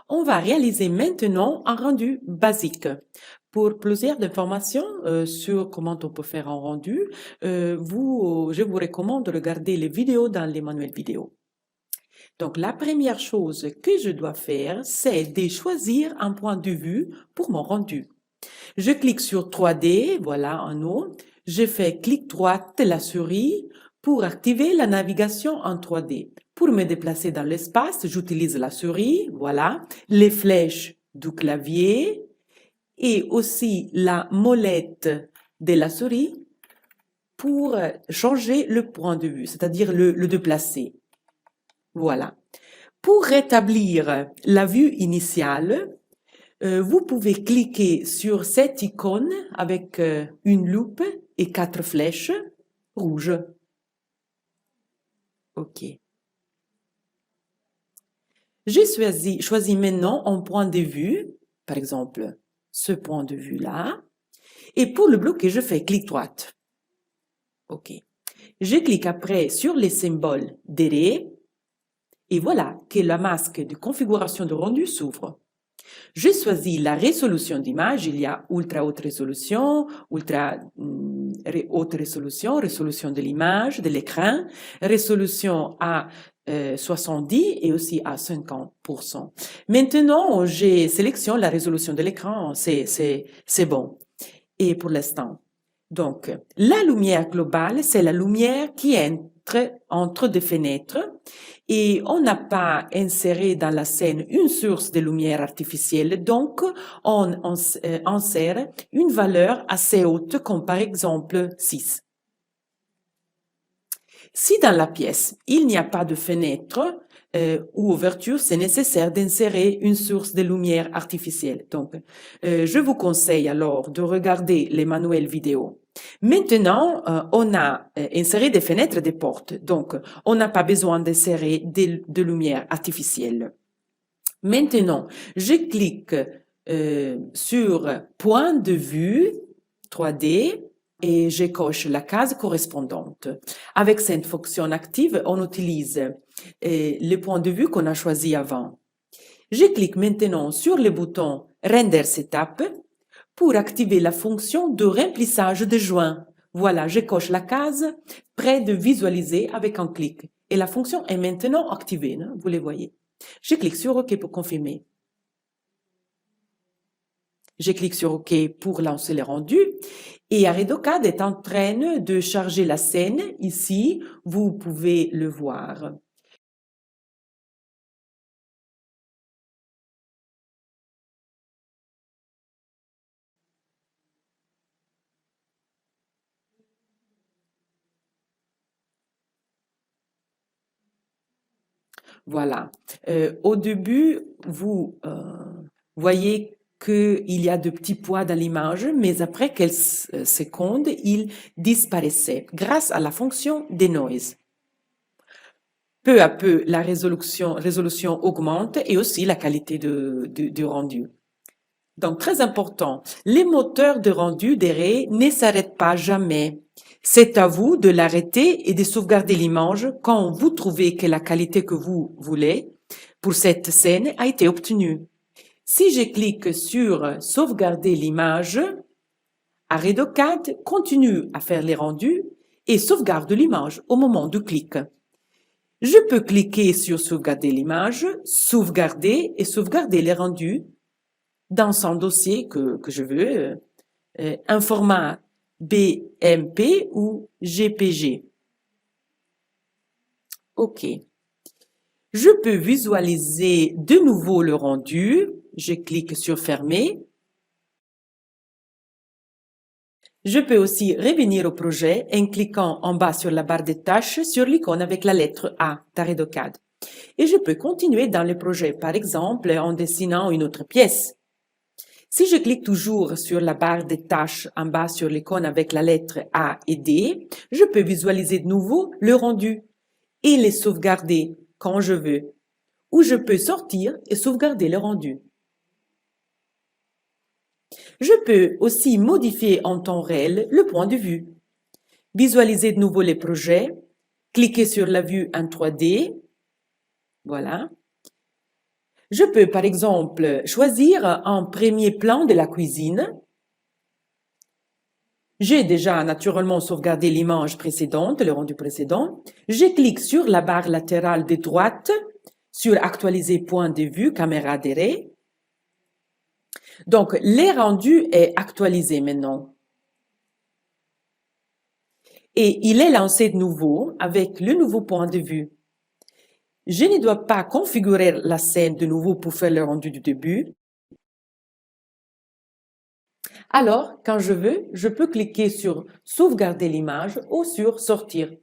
On va réaliser maintenant un rendu basique. Pour plusieurs informations sur comment on peut faire un rendu, je vous recommande de regarder les vidéos dans les manuels vidéo. Donc, la première chose que je dois faire, c'est de choisir un point de vue pour mon rendu. Je clique sur 3D, voilà un nom. Je fais clic droit de la souris pour activer la navigation en 3D. Pour me déplacer dans l'espace, j'utilise la souris, voilà, les flèches du clavier et aussi la molette de la souris pour changer le point de vue, c'est-à-dire le déplacer. Voilà. Pour rétablir la vue initiale, vous pouvez cliquer sur cette icône avec une loupe et 4 flèches rouges. OK. J'ai choisi maintenant un point de vue, par exemple ce point de vue-là. Et pour le bloquer, je fais clic droit. OK. Je clique après sur les symboles d'arrêt et voilà que la masque de configuration de rendu s'ouvre. Je choisis la résolution d'image, il y a ultra haute résolution, ultra haute résolution, résolution de l'image, de l'écran, résolution à 70 et aussi à 50%. Maintenant, j'ai sélectionné la résolution de l'écran, c'est bon. Et pour l'instant. Donc, la lumière globale, c'est la lumière qui entre entre deux fenêtres et on n'a pas inséré dans la scène une source de lumière artificielle, donc on insère une valeur assez haute comme par exemple 6. Si dans la pièce, il n'y a pas de fenêtre ou ouverture, c'est nécessaire d'insérer une source de lumière artificielle. Donc, je vous conseille alors de regarder les manuels vidéo. Maintenant, on a inséré des fenêtres et des portes. Donc, on n'a pas besoin d'insérer de lumière artificielle. Maintenant, je clique sur point de vue 3D et je coche la case correspondante. Avec cette fonction active, on utilise le point de vue qu'on a choisi avant. Je clique maintenant sur le bouton Render Setup pour activer la fonction de remplissage de joints. Voilà, je coche la case près de visualiser avec un clic. Et la fonction est maintenant activée, hein, vous les voyez. Je clique sur OK pour confirmer. Je clique sur OK pour lancer le rendu et AredoCAD est en train de charger la scène. Ici, vous pouvez le voir. Voilà. Au début, vous voyez qu'il y a de petits poids dans l'image, mais après quelques secondes, il disparaissait grâce à la fonction denoise. Peu à peu, la résolution augmente et aussi la qualité du rendu. Donc, très important, les moteurs de rendu d'arrêt ne s'arrêtent pas jamais. C'est à vous de l'arrêter et de sauvegarder l'image quand vous trouvez que la qualité que vous voulez pour cette scène a été obtenue. Si je clique sur sauvegarder l'image, AredoCAD continue à faire les rendus et sauvegarde l'image au moment du clic. Je peux cliquer sur sauvegarder l'image, sauvegarder et sauvegarder les rendus dans son dossier que je veux, un format BMP ou GPG. OK. Je peux visualiser de nouveau le rendu. Je clique sur Fermer. Je peux aussi revenir au projet en cliquant en bas sur la barre des tâches sur l'icône avec la lettre A d'AredoCAD. Et je peux continuer dans le projet, par exemple en dessinant une autre pièce. Si je clique toujours sur la barre des tâches en bas sur l'icône avec la lettre A et D, je peux visualiser de nouveau le rendu et les sauvegarder quand je veux. Ou je peux sortir et sauvegarder le rendu. Je peux aussi modifier en temps réel le point de vue. Visualiser de nouveau les projets, cliquer sur la vue en 3D, voilà. Je peux, par exemple, choisir un premier plan de la cuisine. J'ai déjà naturellement sauvegardé l'image précédente, le rendu précédent. Je clique sur la barre latérale de droite sur Actualiser point de vue, caméra adhérée. Donc, le rendu est actualisé maintenant. Et il est lancé de nouveau avec le nouveau point de vue. Je ne dois pas configurer la scène de nouveau pour faire le rendu du début. Alors, quand je veux, je peux cliquer sur Sauvegarder l'image ou sur Sortir.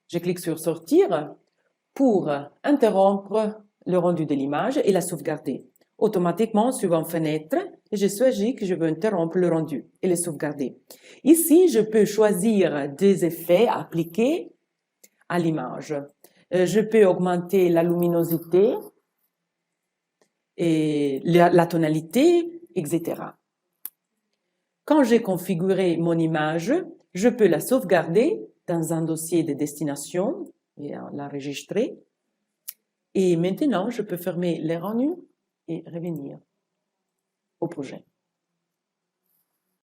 Je clique sur Sortir pour interrompre le rendu de l'image et la sauvegarder. Automatiquement, suivant Fenêtre, je choisis que je veux interrompre le rendu et le sauvegarder. Ici, je peux choisir des effets appliqués à l'image. Je peux augmenter la luminosité et la tonalité, etc. Quand j'ai configuré mon image, je peux la sauvegarder dans un dossier de destination et l'enregistrer. Et maintenant, je peux fermer les rendus et revenir au projet.